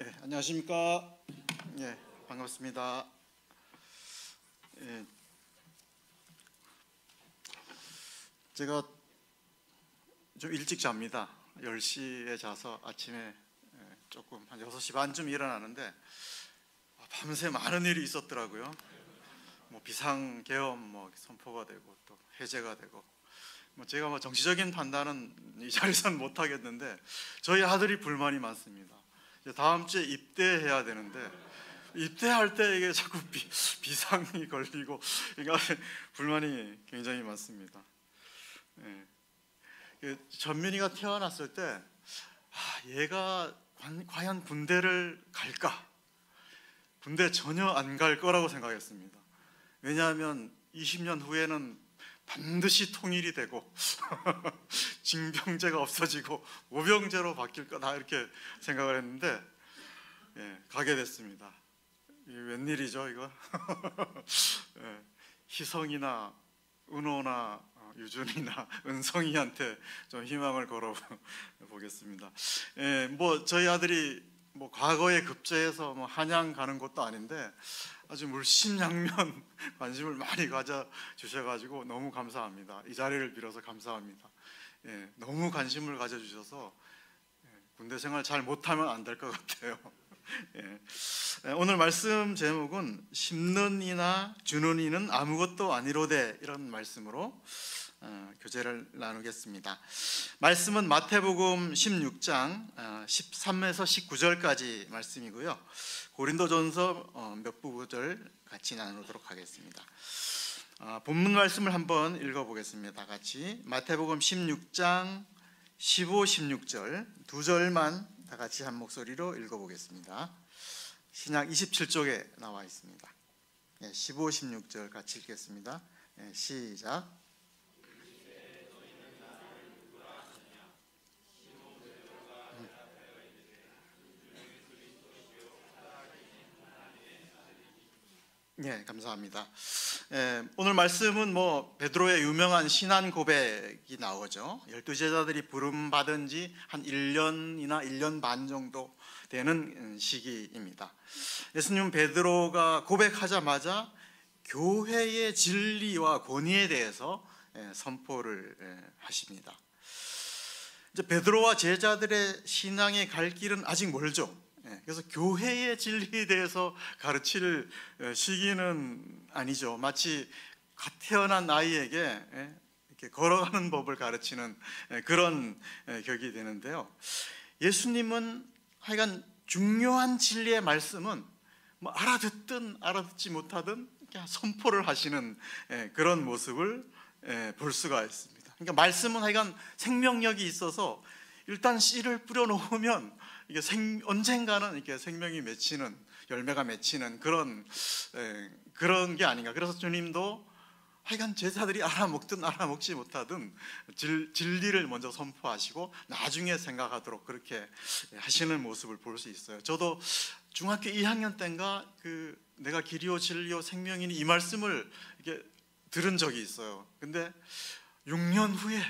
안녕하십니까. 반갑습니다. 제가 좀 일찍 잡니다. 10시에 자서 아침에 조금 한 6시 반쯤 일어나는데 밤새 많은 일이 있었더라고요. 비상계엄 선포가 되고 또 해제가 되고 제가 정치적인 판단은 이 자리에서는 못 하겠는데 저희 아들이 불만이 많습니다. 이제 다음 주에 입대해야 되는데 입대할 때 이게 자꾸 비상이 걸리고 그러니까 불만이 굉장히 많습니다. 전민이가 태어났을 때 얘가 과연 군대를 갈까? 군대 전혀 안 갈 거라고 생각했습니다. 왜냐하면 20년 후에는 반드시 통일이 되고 징병제가 없어지고 모병제로 바뀔 거다 이렇게 생각을 했는데 가게 됐습니다. 이게 웬일이죠 이거? 희성이나 은호나 유준이나 은성이한테 좀 희망을 걸어 보겠습니다. 저희 아들이 과거에 급제해서 한양 가는 것도 아닌데 아주 물심양면 관심을 많이 가져 주셔가지고 너무 감사합니다. 이 자리를 빌어서 감사합니다. 너무 관심을 가져 주셔서 군대 생활 잘 못하면 안 될 것 같아요. 오늘 말씀 제목은 심는 이나 주는 이는 아무것도 아니로되, 이런 말씀으로 교제를 나누겠습니다. 말씀은 마태복음 16장 13에서 19절까지 말씀이고요. 고린도전서 몇 구절 같이 나누도록 하겠습니다. 본문 말씀을 한번 읽어보겠습니다. 같이 마태복음 16장 15, 16절 두 절만 다 같이 한 목소리로 읽어보겠습니다. 신약 27쪽에 나와 있습니다. 15, 16절 같이 읽겠습니다. 시작. 감사합니다. 오늘 말씀은 베드로의 유명한 신안 고백이 나오죠. 12제자들이 부름받은 지 한 1년이나 1년 반 정도 되는 시기입니다. 예수님 베드로가 고백하자마자 교회의 진리와 권위에 대해서 선포를 하십니다. 이제 베드로와 제자들의 신앙의 갈 길은 아직 멀죠. 그래서 교회의 진리에 대해서 가르칠 시기는 아니죠. 마치 갓 태어난 아이에게 이렇게 걸어가는 법을 가르치는 그런 격이 되는데요. 예수님은 하여간 중요한 진리의 말씀은 알아듣든 알아듣지 못하든 그냥 선포를 하시는 그런 모습을 볼 수가 있습니다. 그러니까 말씀은 하여간 생명력이 있어서 일단 씨를 뿌려 놓으면 이게 언젠가는 이렇게 생명이 맺히는, 열매가 맺히는 그런 게 아닌가. 그래서 주님도 하여간 제자들이 알아먹든 알아먹지 못하든 진리를 먼저 선포하시고 나중에 생각하도록 그렇게 하시는 모습을 볼 수 있어요. 저도 중학교 2학년 때인가 내가 길이요 진리요 생명이니 이 말씀을 이렇게 들은 적이 있어요. 근데 6년 후에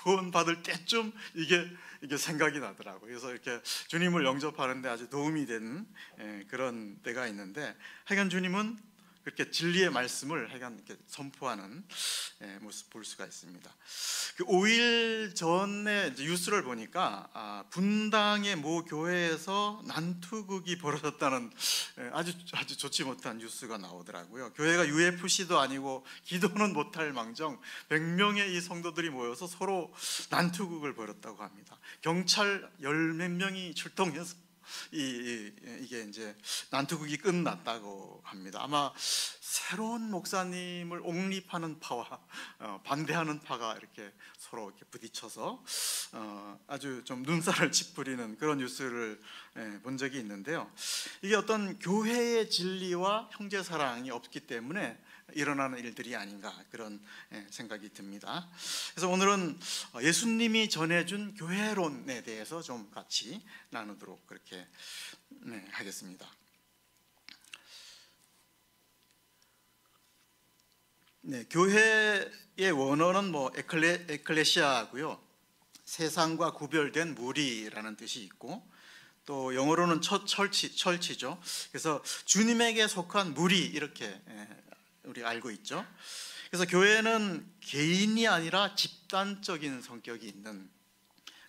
구원받을 때쯤 이게 생각이 나더라고요. 그래서 이렇게 주님을 영접하는데 아주 도움이 되는 그런 때가 있는데, 하여간 주님은 그렇게 진리의 말씀을 하여간 이렇게 선포하는 모습 볼 수가 있습니다. 5일 전에 뉴스를 보니까 분당의 모 교회에서 난투극이 벌어졌다는 아주 좋지 못한 뉴스가 나오더라고요. 교회가 UFC도 아니고 기도는 못할 망정 100명의 이 성도들이 모여서 서로 난투극을 벌였다고 합니다. 경찰 10몇 명이 출동해서 이게 이제 난투극이 끝났다고 합니다. 아마 새로운 목사님을 옹립하는 파와 반대하는 파가 이렇게 서로 이렇게 부딪혀서 아주 좀 눈살을 찌푸리는 그런 뉴스를 본 적이 있는데요. 이게 어떤 교회의 진리와 형제 사랑이 없기 때문에 일어나는 일들이 아닌가, 그런 생각이 듭니다. 그래서 오늘은 예수님이 전해준 교회론에 대해서 좀 같이 나누도록 그렇게 하겠습니다. 교회의 원어는 에클레시아고요. 세상과 구별된 무리라는 뜻이 있고, 또 영어로는 철치죠. 그래서 주님에게 속한 무리 이렇게 우리가 알고 있죠. 그래서 교회는 개인이 아니라 집단적인 성격이 있는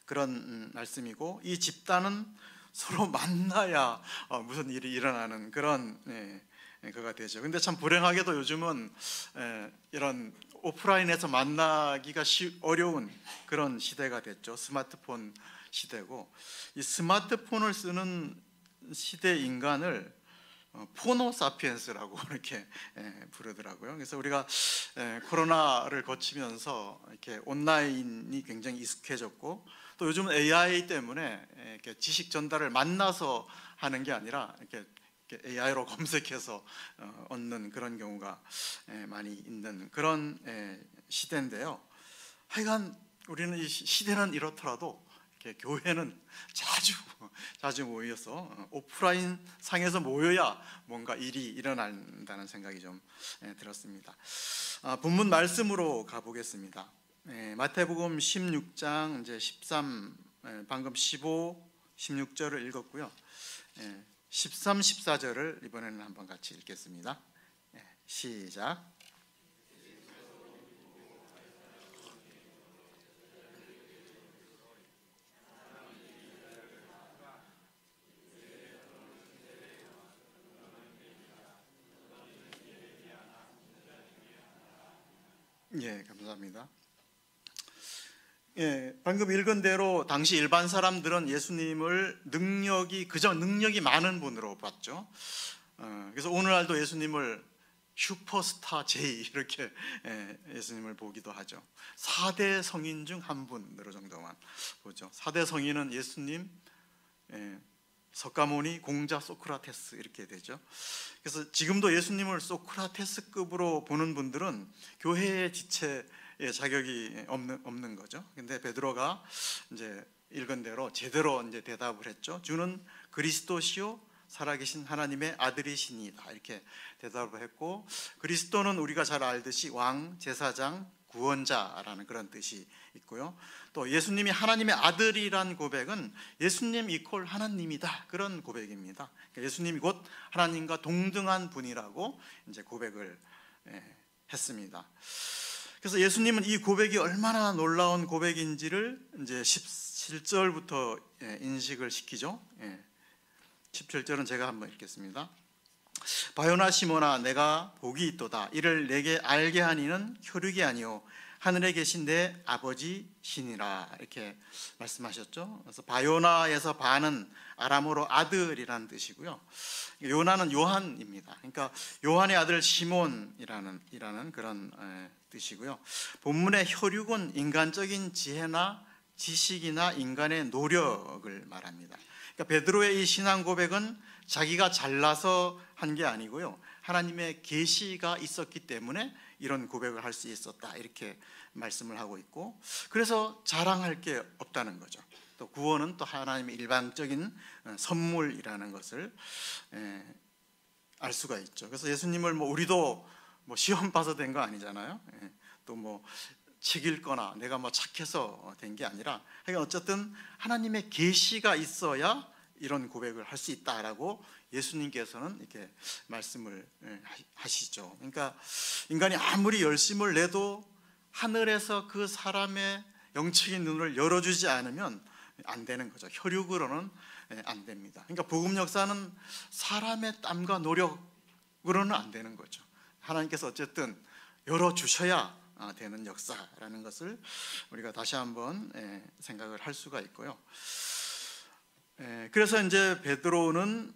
그런 말씀이고, 이 집단은 서로 만나야 무슨 일이 일어나는 그런 그가 되죠. 근데 참 불행하게도 요즘은 이런 오프라인에서 만나기가 어려운 그런 시대가 됐죠. 스마트폰 시대고, 이 스마트폰을 쓰는 시대 인간을 포노사피엔스라고 이렇게 부르더라고요. 그래서 우리가 코로나를 거치면서 이렇게 온라인이 굉장히 익숙해졌고, 또 요즘 AI 때문에 이렇게 지식 전달을 만나서 하는 게 아니라 이렇게 AI로 검색해서 얻는 그런 경우가 많이 있는 그런 시대인데요. 하여간 우리는 이 시대는 이렇더라도 이렇게 교회는 자주 모여서 오프라인 상에서 모여야 뭔가 일이 일어난다는 생각이 좀 들었습니다. 본문 말씀으로 가보겠습니다. 마태복음 16장 이제 13, 방금 15, 16절을 읽었고요. 13, 14절을 이번에는 한번 같이 읽겠습니다. 시작. 예, 감사합니다. 방금 읽은 대로 당시 일반 사람들은 예수님을 그저 능력이 많은 분으로 봤죠. 그래서 오늘날도 예수님을 슈퍼스타 J 이렇게 예수님을 보기도 하죠. 4대 성인 중 한 분으로 정도만 보죠. 4대 성인은 예수님, 석가모니, 공자, 소크라테스 이렇게 되죠. 그래서 지금도 예수님을 소크라테스급으로 보는 분들은 교회의 지체의 자격이 없는 거죠. 근데 베드로가 이제 읽은 대로 제대로 이제 대답을 했죠. 주는 그리스도시요 살아계신 하나님의 아들이시니이다 이렇게 대답을 했고, 그리스도는 우리가 잘 알듯이 왕, 제사장, 구원자라는 그런 뜻이 있고요. 또 예수님이 하나님의 아들이란 고백은 예수님 이퀄 하나님이다 그런 고백입니다. 그러니까 예수님이 곧 하나님과 동등한 분이라고 이제 고백을 했습니다. 그래서 예수님은 이 고백이 얼마나 놀라운 고백인지를 이제 17절부터 인식을 시키죠. 17절은 제가 한번 읽겠습니다. 바요나 시몬아, 내가 복이 있도다. 이를 내게 알게 하니는 혈육이 아니요 하늘에 계신 내 아버지시니라 이렇게 말씀하셨죠. 그래서 바요나에서 바는 아람어로 아들이라는 뜻이고요. 요나는 요한입니다. 그러니까 요한의 아들 시몬이라는 그런 뜻이고요. 본문의 혈육은 인간적인 지혜나 지식이나 인간의 노력을 말합니다. 그러니까 베드로의 이 신앙 고백은 자기가 잘나서 한 게 아니고요, 하나님의 계시가 있었기 때문에 이런 고백을 할 수 있었다 이렇게 말씀을 하고 있고, 그래서 자랑할 게 없다는 거죠. 또 구원은 또 하나님의 일방적인 선물이라는 것을 알 수가 있죠. 그래서 예수님을 우리도 시험 봐서 된 거 아니잖아요. 또 책 읽거나 내가 착해서 된 게 아니라, 어쨌든 하나님의 계시가 있어야 이런 고백을 할 수 있다라고 예수님께서는 이렇게 말씀을 하시죠. 그러니까 인간이 아무리 열심을 내도 하늘에서 그 사람의 영적인 눈을 열어주지 않으면 안 되는 거죠. 혈육으로는 안 됩니다. 그러니까 복음 역사는 사람의 땀과 노력으로는 안 되는 거죠. 하나님께서 어쨌든 열어주셔야 되는 역사라는 것을 우리가 다시 한번 생각을 할 수가 있고요. 그래서 이제 베드로는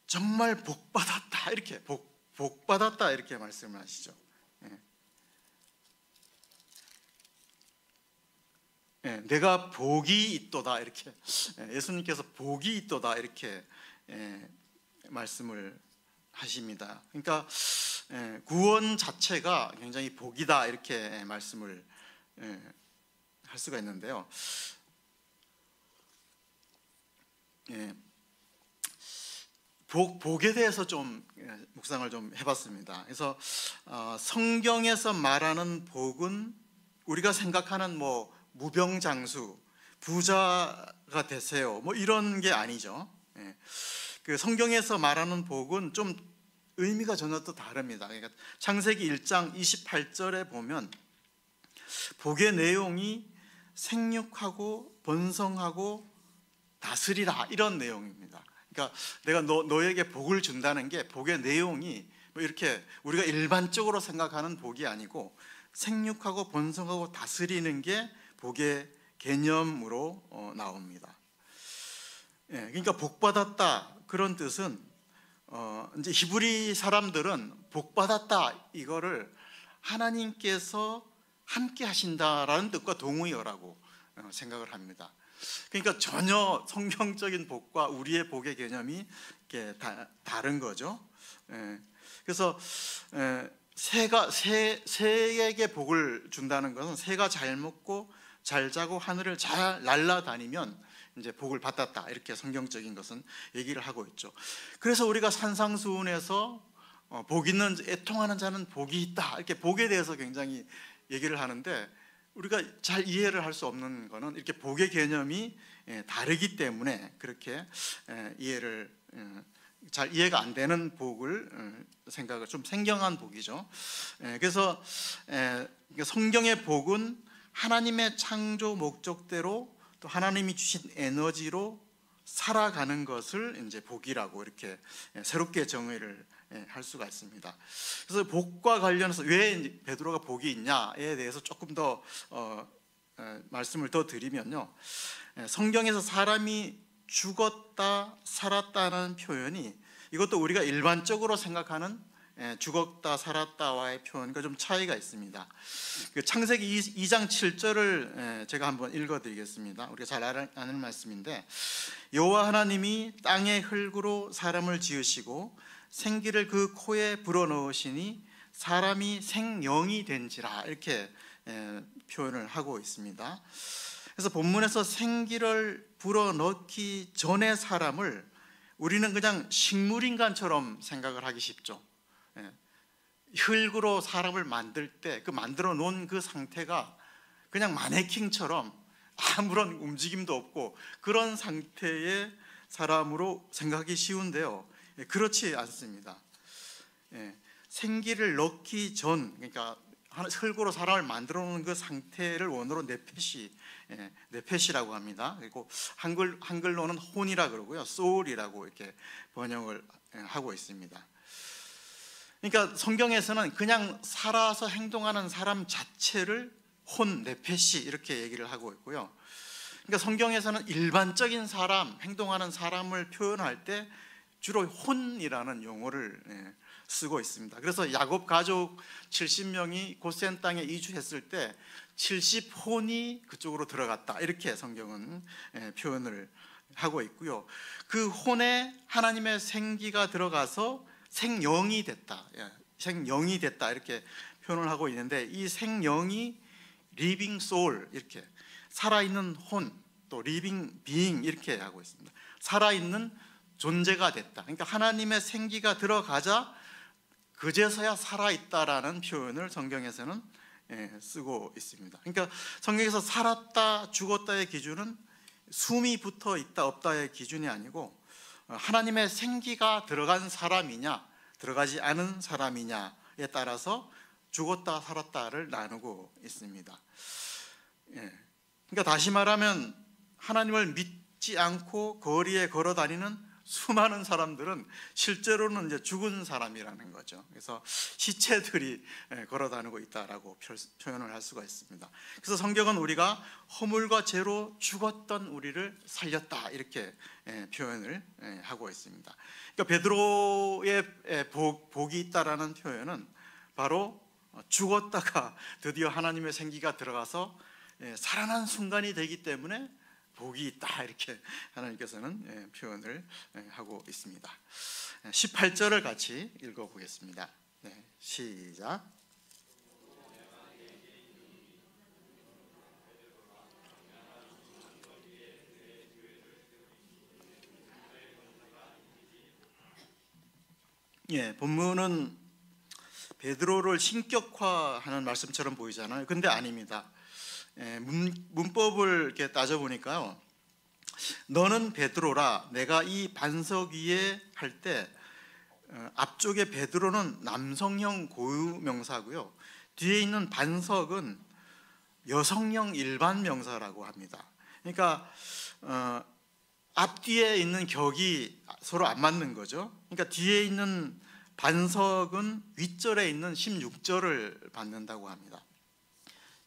정말 복받았다 이렇게 복받았다 이렇게 말씀을 하시죠. 내가 복이 있도다 이렇게, 예수님께서 복이 있도다 이렇게 말씀을 하십니다. 그러니까 구원 자체가 굉장히 복이다 이렇게 말씀을 할 수가 있는데요. 복에 대해서 좀 묵상을 좀 해봤습니다. 그래서 성경에서 말하는 복은 우리가 생각하는 무병장수, 부자가 되세요. 뭐 이런 게 아니죠. 예. 그 성경에서 말하는 복은 좀 의미가 전혀 또 다릅니다. 그러니까 창세기 1장 28절에 보면 복의 내용이 생육하고 번성하고 다스리라 이런 내용입니다. 그러니까 내가 너에게 복을 준다는 게 복의 내용이 뭐 이렇게 우리가 일반적으로 생각하는 복이 아니고 생육하고 번성하고 다스리는 게 복의 개념으로 나옵니다. 예, 그러니까 복 받았다 그런 뜻은 이제 히브리 사람들은 복 받았다 이거를 하나님께서 함께 하신다라는 뜻과 동의어라고 생각을 합니다. 그러니까 전혀 성경적인 복과 우리의 복의 개념이 다른 거죠. 그래서 새에게 복을 준다는 것은 새가 잘 먹고 잘 자고 하늘을 잘 날아다니면 이제 복을 받았다 이렇게 성경적인 것은 얘기를 하고 있죠. 그래서 우리가 산상수훈에서 복 있는 애통하는 자는 복이 있다 이렇게 복에 대해서 굉장히 얘기를 하는데 우리가 잘 이해를 할 수 없는 것은 이렇게 복의 개념이 다르기 때문에 그렇게 잘 이해가 안 되는 복을 생각을 좀 생경한 복이죠. 그래서 성경의 복은 하나님의 창조 목적대로 또 하나님이 주신 에너지로 살아가는 것을 이제 복이라고 이렇게 새롭게 정의를 할 수가 있습니다. 그래서 복과 관련해서 왜 베드로가 복이 있냐에 대해서 조금 더 말씀을 더 드리면요, 성경에서 사람이 죽었다 살았다는 표현이 이것도 우리가 일반적으로 생각하는 죽었다 살았다와의 표현과 좀 차이가 있습니다. 그 창세기 2장 7절을 제가 한번 읽어드리겠습니다. 우리가 잘 아는 말씀인데, 여호와 하나님이 땅의 흙으로 사람을 지으시고 생기를 그 코에 불어넣으시니 사람이 생명이 된지라 이렇게 표현을 하고 있습니다. 그래서 본문에서 생기를 불어넣기 전에 사람을 우리는 그냥 식물인간처럼 생각을 하기 쉽죠. 흙으로 사람을 만들 때 그 만들어 놓은 그 상태가 그냥 마네킹처럼 아무런 움직임도 없고 그런 상태의 사람으로 생각하기 쉬운데요, 그렇지 않습니다. 생기를 넣기 전, 그러니까 흙으로 사람을 만들어 놓은 그 상태를 원어로 네페시라고 합니다. 그리고 한글로는 혼이라 그러고요, 소울이라고 이렇게 번역을 하고 있습니다. 그러니까 성경에서는 그냥 살아서 행동하는 사람 자체를 혼, 네페시 이렇게 얘기를 하고 있고요. 그러니까 성경에서는 일반적인 사람, 행동하는 사람을 표현할 때 주로 혼이라는 용어를 쓰고 있습니다. 그래서 야곱 가족 70명이 고센 땅에 이주했을 때 70혼이 그쪽으로 들어갔다 이렇게 성경은 표현을 하고 있고요. 그 혼에 하나님의 생기가 들어가서 생영이 됐다, 생영이 됐다 이렇게 표현을 하고 있는데, 이 생영이 리빙 소울 이렇게 살아있는 혼, 또 리빙 비잉 이렇게 하고 있습니다. 살아있는 존재가 됐다. 그러니까 하나님의 생기가 들어가자 그제서야 살아있다라는 표현을 성경에서는 쓰고 있습니다. 그러니까 성경에서 살았다 죽었다의 기준은 숨이 붙어 있다 없다의 기준이 아니고 하나님의 생기가 들어간 사람이냐 들어가지 않은 사람이냐에 따라서 죽었다 살았다를 나누고 있습니다. 그러니까 다시 말하면 하나님을 믿지 않고 거리에 걸어 다니는 수많은 사람들은 실제로는 이제 죽은 사람이라는 거죠. 그래서 시체들이 걸어 다니고 있다라고 표현을 할 수가 있습니다. 그래서 성경은 우리가 허물과 죄로 죽었던 우리를 살렸다 이렇게 표현을 하고 있습니다. 그러니까 베드로의 복이 있다라는 표현은 바로 죽었다가 드디어 하나님의 생기가 들어가서 살아난 순간이 되기 때문에 복이 있다 이렇게 하나님께서는 표현을 하고 있습니다. 18절을 같이 읽어보겠습니다. 시작. 본문은 베드로를 신격화하는 말씀처럼 보이잖아요. 근데 아닙니다. 문법을 이렇게 따져보니까요, 너는 베드로라 내가 이 반석 위에 할 때 앞쪽에 베드로는 남성형 고유명사고요, 뒤에 있는 반석은 여성형 일반 명사라고 합니다. 그러니까 앞뒤에 있는 격이 서로 안 맞는 거죠. 그러니까 뒤에 있는 반석은 윗절에 있는 16절을 받는다고 합니다.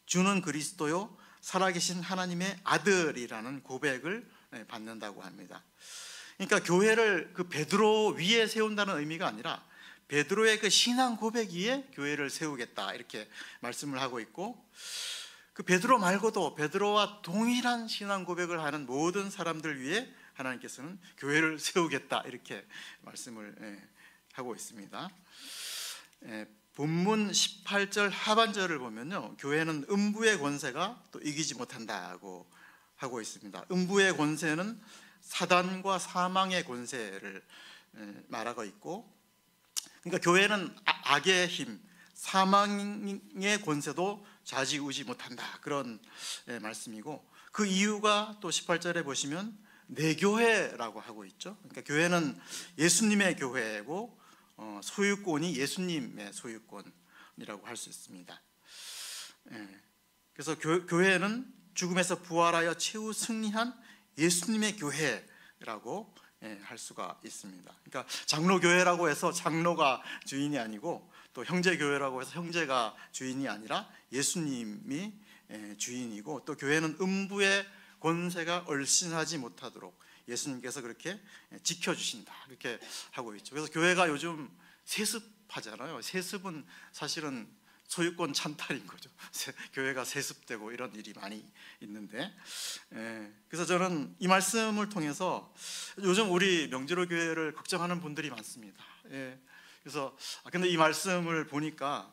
주는 그리스도요 살아계신 하나님의 아들이라는 고백을 받는다고 합니다. 그러니까 교회를 그 베드로 위에 세운다는 의미가 아니라 베드로의 그 신앙 고백 위에 교회를 세우겠다 이렇게 말씀을 하고 있고, 그 베드로 말고도 베드로와 동일한 신앙 고백을 하는 모든 사람들 위에 하나님께서는 교회를 세우겠다 이렇게 말씀을 하고 있습니다. 본문 18절 하반절을 보면요, 교회는 음부의 권세가 또 이기지 못한다고 하고 있습니다. 음부의 권세는 사단과 사망의 권세를 말하고 있고, 그러니까 교회는 악의 힘, 사망의 권세도 좌지우지 못한다 그런 말씀이고, 그 이유가 또 18절에 보시면 내 교회라고 하고 있죠. 그러니까 교회는 예수님의 교회고 소유권이 예수님의 소유권이라고 할 수 있습니다. 그래서 교회는 죽음에서 부활하여 최후 승리한 예수님의 교회라고 할 수가 있습니다. 그러니까 장로교회라고 해서 장로가 주인이 아니고, 또 형제교회라고 해서 형제가 주인이 아니라 예수님이 주인이고, 또 교회는 음부의 권세가 얼씬하지 못하도록 예수님께서 그렇게 지켜주신다 이렇게 하고 있죠. 그래서 교회가 요즘 세습하잖아요. 세습은 사실은 소유권 찬탈인 거죠. 교회가 세습되고 이런 일이 많이 있는데, 그래서 저는 이 말씀을 통해서 요즘 우리 명지로 교회를 걱정하는 분들이 많습니다. 그래서 근데 이 말씀을 보니까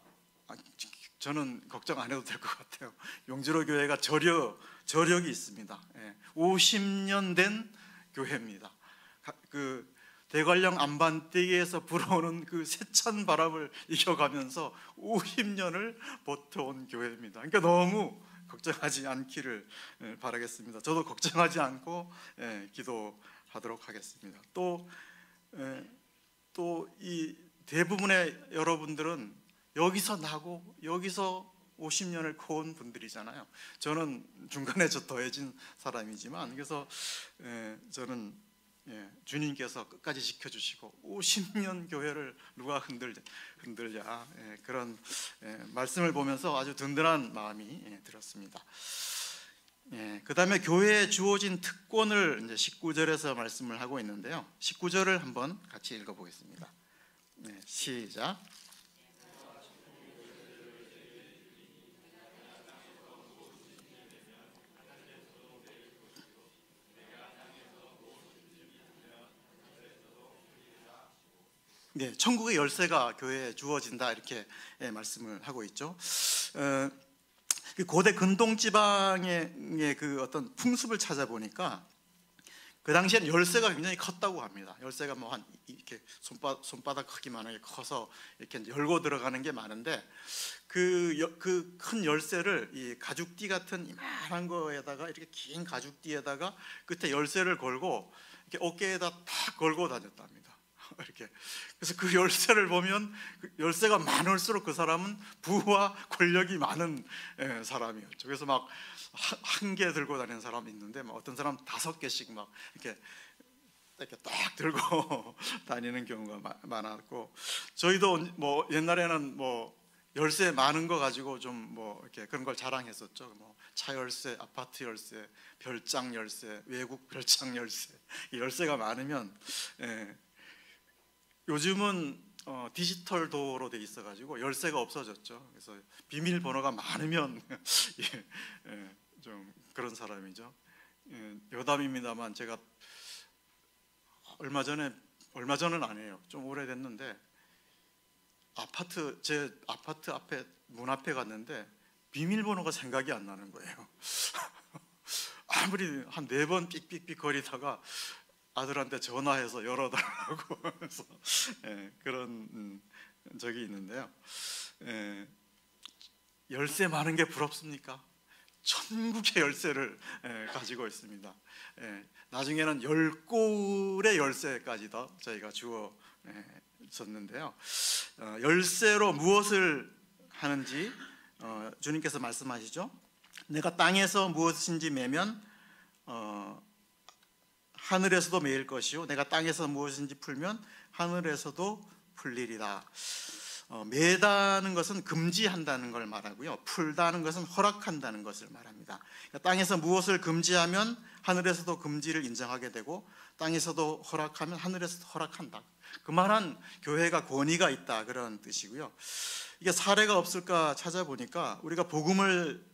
저는 걱정 안 해도 될 것 같아요. 명지로 교회가 저력이 있습니다. 50년 된 교회입니다. 그 대관령 안반대기에서 불어오는 그 세찬 바람을 이겨가면서 50년을 버텨온 교회입니다. 그러니까 너무 걱정하지 않기를 바라겠습니다. 저도 걱정하지 않고 기도하도록 하겠습니다. 또 이 대부분의 여러분들은 여기서 나고 여기서 50년을 커온 분들이잖아요. 저는 중간에 더해진 사람이지만, 그래서 저는 주님께서 끝까지 지켜주시고 50년 교회를 누가 흔들냐 그런 말씀을 보면서 아주 든든한 마음이 들었습니다. 그 다음에 교회에 주어진 특권을 이제 19절에서 말씀을 하고 있는데요, 19절을 한번 같이 읽어보겠습니다. 시작. 천국의 열쇠가 교회에 주어진다 이렇게 말씀을 하고 있죠. 고대 근동 지방의 그 어떤 풍습을 찾아보니까 그 당시에는 열쇠가 굉장히 컸다고 합니다. 열쇠가 뭐 한 이렇게 손바닥 크기만하게 커서 이렇게 열고 들어가는 게 많은데, 그 큰 열쇠를 이 가죽띠 같은 이만한 거에다가 이렇게 긴 가죽띠에다가 끝에 열쇠를 걸고 이렇게 어깨에다 탁 걸고 다녔답니다. 이렇게. 그래서 그 열쇠를 보면 그 열쇠가 많을수록 그 사람은 부와 권력이 많은 사람이었죠. 그래서 막 한 개 들고 다니는 사람이 있는데, 막 어떤 사람 5개씩 막 이렇게 딱 들고 다니는 경우가 많았고, 저희도 뭐 옛날에는 뭐 열쇠 많은 거 가지고 좀 뭐 이렇게 그런 걸 자랑했었죠. 뭐 차 열쇠, 아파트 열쇠, 별장 열쇠, 외국 별장 열쇠. 이 열쇠가 많으면 요즘은 디지털 도어로 돼 있어가지고 열쇠가 없어졌죠. 그래서 비밀번호가 많으면 좀 그런 사람이죠. 여담입니다만 제가 얼마 전은 아니에요. 좀 오래됐는데 제 아파트 앞에 문 앞에 갔는데 비밀번호가 생각이 안 나는 거예요. 아무리 한 4번 삑삑삑 거리다가 아들한테 전화해서 열어달라고 해서 그런 적이 있는데요. 열쇠 많은 게 부럽습니까? 천국의 열쇠를 가지고 있습니다. 나중에는 10골의 열쇠까지도 저희가 주어 줬는데요. 열쇠로 무엇을 하는지 주님께서 말씀하시죠. 내가 땅에서 무엇인지 매면 하늘에서도 매일 것이요 내가 땅에서 무엇인지 풀면 하늘에서도 풀리리라. 매다는 것은 금지한다는 걸 말하고요, 풀다는 것은 허락한다는 것을 말합니다. 그러니까 땅에서 무엇을 금지하면 하늘에서도 금지를 인정하게 되고, 땅에서도 허락하면 하늘에서도 허락한다. 그만한 교회가 권위가 있다, 그런 뜻이고요. 이게 사례가 없을까 찾아보니까 우리가 복음을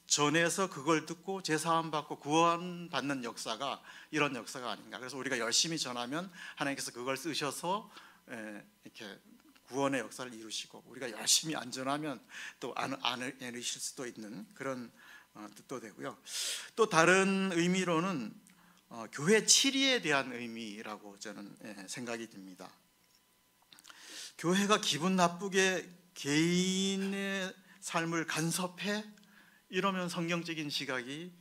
전해서 그걸 듣고 제사함 받고 구원받는 역사가 이런 역사가 아닌가. 그래서 우리가 열심히 전하면 하나님께서 그걸 쓰셔서 이렇게 구원의 역사를 이루시고, 우리가 열심히 안 전하면 또 안 이루실 수도 있는 그런 뜻도 되고요. 또 다른 의미로는 교회 치리에 대한 의미라고 저는 생각이 듭니다. 교회가 기분 나쁘게 개인의 삶을 간섭해? 이러면 성경적인 시각이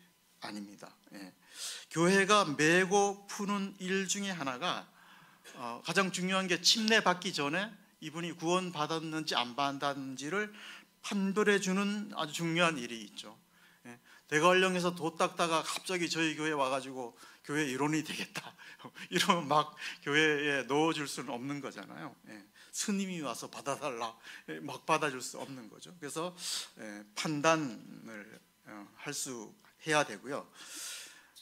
아닙니다. 교회가 메고 푸는 일 중에 하나가 가장 중요한 게 침례받기 전에 이분이 구원받았는지 안 받았는지를 판별해 주는 아주 중요한 일이 있죠. 대관령에서 도 닦다가 갑자기 저희 교회에 와가지고 교회 일원이 되겠다 이러면 막 교회에 넣어줄 수는 없는 거잖아요. 스님이 와서 받아달라 막 받아줄 수 없는 거죠. 그래서 판단을 해야 되고요.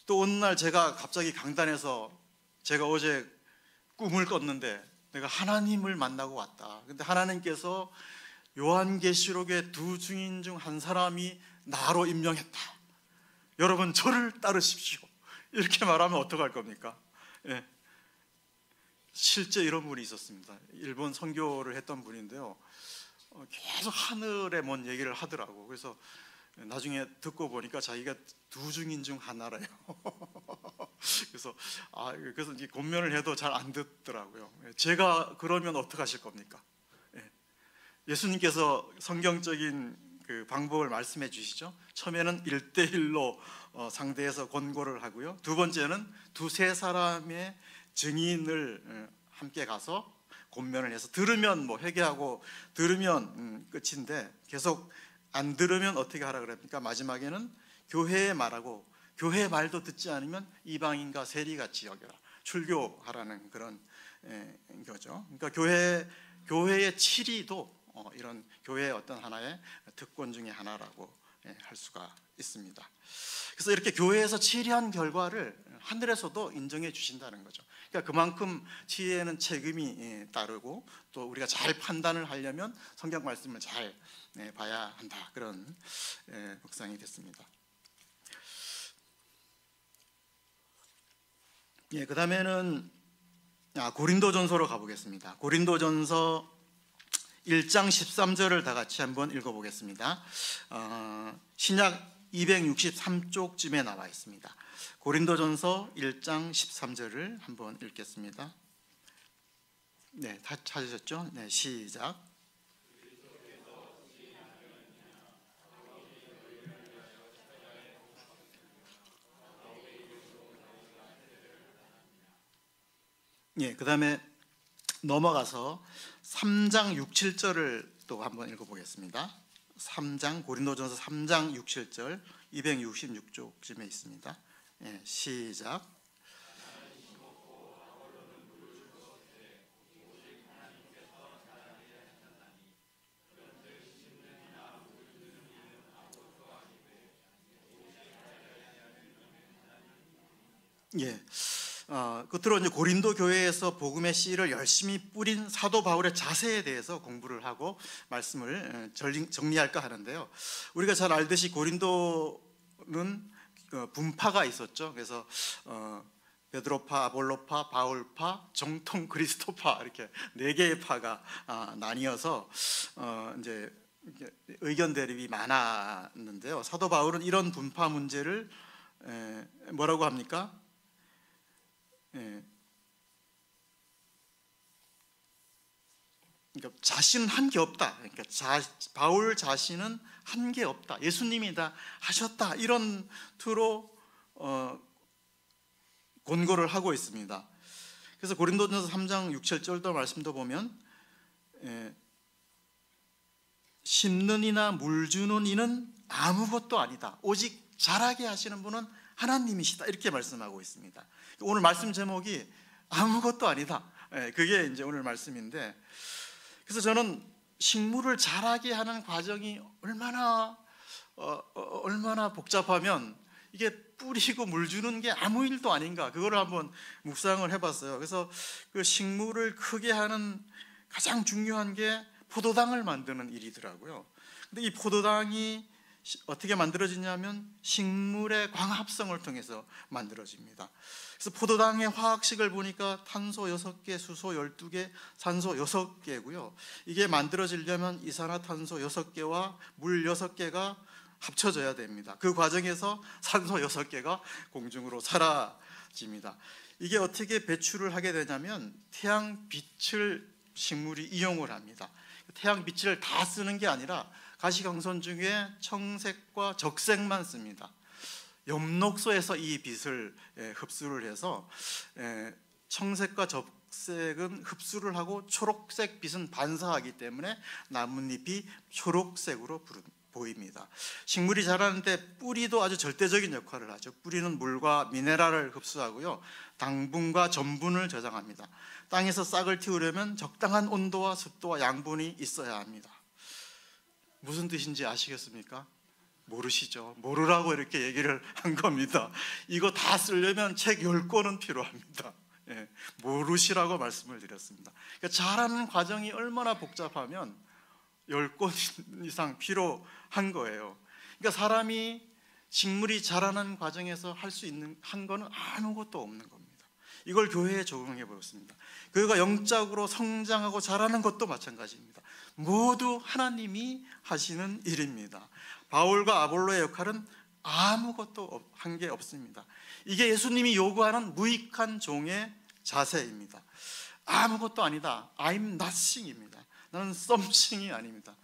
또 어느 날 제가 갑자기 강단에서 제가 어제 꿈을 꿨는데 내가 하나님을 만나고 왔다. 근데 하나님께서 요한계시록의 두 증인 중 한 사람이 나로 임명했다. 여러분 저를 따르십시오. 이렇게 말하면 어떡할 겁니까? 실제 이런 분이 있었습니다. 일본 선교를 했던 분인데요. 계속 하늘에 뭔 얘기를 하더라고. 그래서 나중에 듣고 보니까 자기가 두 증인 중 하나래요. 그래서 이제 권면을 해도 잘 안 듣더라고요. 제가 그러면 어떡하실 겁니까? 예수님께서 성경적인 그 방법을 말씀해 주시죠. 처음에는 1대1로 상대해서 권고를 하고요. 두 번째는 두세 사람의 증인을 함께 가서 권면을 해서 들으면 뭐 회개하고 들으면 끝인데, 계속 안 들으면 어떻게 하라 그럽니까? 마지막에는 교회에 말하고 교회 말도 듣지 않으면 이방인과 세리같이 여겨라, 출교하라는 그런 거죠. 그러니까 교회의 치리도 이런 교회의 어떤 하나의 특권 중에 하나라고 할 수가 있습니다. 그래서 이렇게 교회에서 치리한 결과를 하늘에서도 인정해 주신다는 거죠. 그러니까 그만큼 치리에는 책임이 따르고, 또 우리가 잘 판단을 하려면 성경 말씀을 잘 봐야 한다, 그런 묵상이 됐습니다. 그 다음에는 고린도전서로 가보겠습니다. 고린도전서 1장 13절을 다 같이 한번 읽어보겠습니다. 신약 263쪽쯤에 나와 있습니다. 고린도전서 1장 13절을 한번 읽겠습니다. 네, 다 찾으셨죠? 네, 시작. 그 다음에 넘어가서 3장 6, 7절을 또 한번 읽어보겠습니다. 3장 고린도전서 3장 6, 7절 266쪽쯤에 있습니다. 시작. 끝으로 이제 고린도 교회에서 복음의 씨를 열심히 뿌린 사도 바울의 자세에 대해서 공부를 하고 말씀을 정리할까 하는데요. 우리가 잘 알듯이 고린도는 분파가 있었죠. 그래서 베드로파, 아볼로파, 바울파, 정통 그리스도파, 이렇게 네 개의 파가 나뉘어서 이제 의견 대립이 많았는데요. 사도 바울은 이런 분파 문제를 뭐라고 합니까? 그러니까 자신은 한 게 없다. 그러니까 바울 자신은 한 게 없다. 예수님이 다 하셨다. 이런 투로 권고를 하고 있습니다. 그래서 고린도전서 3장 6, 7절도 말씀도 보면 심는 이나 물 주는 이는 아무것도 아니다. 오직 자라게 하시는 분은 하나님이시다. 이렇게 말씀하고 있습니다. 오늘 말씀 제목이 아무것도 아니다. 그게 이제 오늘 말씀인데, 그래서 저는 식물을 자라게 하는 과정이 얼마나 복잡하면 이게 뿌리고 물 주는 게 아무 일도 아닌가, 그거를 한번 묵상을 해봤어요. 그래서 그 식물을 크게 하는 가장 중요한 게 포도당을 만드는 일이더라고요. 근데 이 포도당이 어떻게 만들어지냐면 식물의 광합성을 통해서 만들어집니다. 그래서 포도당의 화학식을 보니까 탄소 6개, 수소 12개, 산소 6개고요. 이게 만들어지려면 이산화탄소 6개와 물 6개가 합쳐져야 됩니다. 그 과정에서 산소 6개가 공중으로 사라집니다. 이게 어떻게 배출을 하게 되냐면 태양빛을 식물이 이용을 합니다. 태양빛을 다 쓰는 게 아니라 가시광선 중에 청색과 적색만 씁니다. 엽록소에서 이 빛을 흡수를 해서 청색과 적색은 흡수를 하고 초록색 빛은 반사하기 때문에 나뭇잎이 초록색으로 보입니다. 식물이 자라는데 뿌리도 아주 절대적인 역할을 하죠. 뿌리는 물과 미네랄을 흡수하고요, 당분과 전분을 저장합니다. 땅에서 싹을 틔우려면 적당한 온도와 습도와 양분이 있어야 합니다. 무슨 뜻인지 아시겠습니까? 모르시죠? 모르라고 이렇게 얘기를 한 겁니다. 이거 다 쓰려면 책 10권은 필요합니다. 모르시라고 말씀을 드렸습니다. 그러니까 자라는 과정이 얼마나 복잡하면 10권 이상 필요한 거예요. 그러니까 사람이 식물이 자라는 과정에서 할 수 있는 한 거는 아무것도 없는 겁니다. 이걸 교회에 적용해 보겠습니다. 교회가 영적으로 성장하고 자라는 것도 마찬가지입니다. 모두 하나님이 하시는 일입니다. 바울과 아볼로의 역할은 아무것도 한 게 없습니다. 이게 예수님이 요구하는 무익한 종의 자세입니다. 아무것도 아니다. I'm nothing입니다. 나는 something이 아닙니다.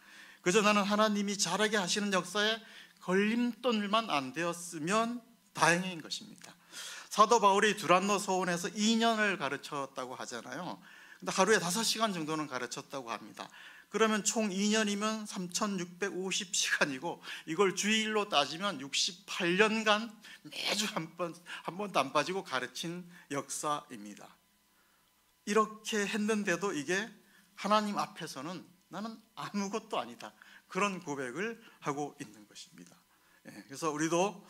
그저 나는 하나님이 자라게 하시는 역사에 걸림돌만 안 되었으면 다행인 것입니다. 사도 바울이 두란노 서원에서 2년을 가르쳤다고 하잖아요. 근데 하루에 5시간 정도는 가르쳤다고 합니다. 그러면 총 2년이면 3650시간이고 이걸 주일로 따지면 68년간 매주 한 번도 안 빠지고 가르친 역사입니다. 이렇게 했는데도 이게 하나님 앞에서는 나는 아무것도 아니다, 그런 고백을 하고 있는 것입니다. 그래서 우리도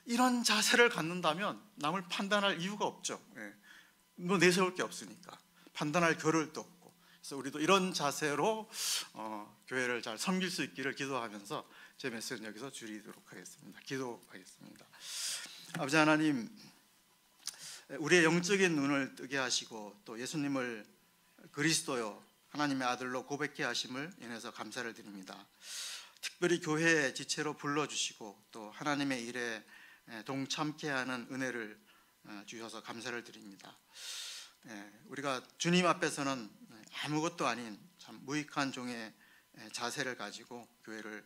이런 자세를 갖는다면 남을 판단할 이유가 없죠. 뭐 내세울 게 없으니까 판단할 겨를도 없고. 그래서 우리도 이런 자세로 교회를 잘 섬길 수 있기를 기도하면서 제 메시지는 여기서 줄이도록 하겠습니다. 기도하겠습니다. 아버지 하나님, 우리의 영적인 눈을 뜨게 하시고 또 예수님을 그리스도요 하나님의 아들로 고백케 하심을 인해서 감사를 드립니다. 특별히 교회의 지체로 불러주시고 또 하나님의 일에 동참케 하는 은혜를 주셔서 감사를 드립니다. 우리가 주님 앞에서는 아무것도 아닌 참 무익한 종의 자세를 가지고 교회를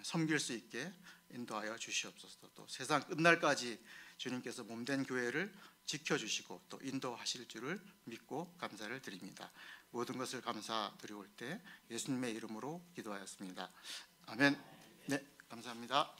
섬길 수 있게 인도하여 주시옵소서. 또 세상 끝날까지 주님께서 몸된 교회를 지켜주시고 또 인도하실 줄을 믿고 감사를 드립니다. 모든 것을 감사드리올 때 예수님의 이름으로 기도하였습니다. 아멘. 네, 감사합니다.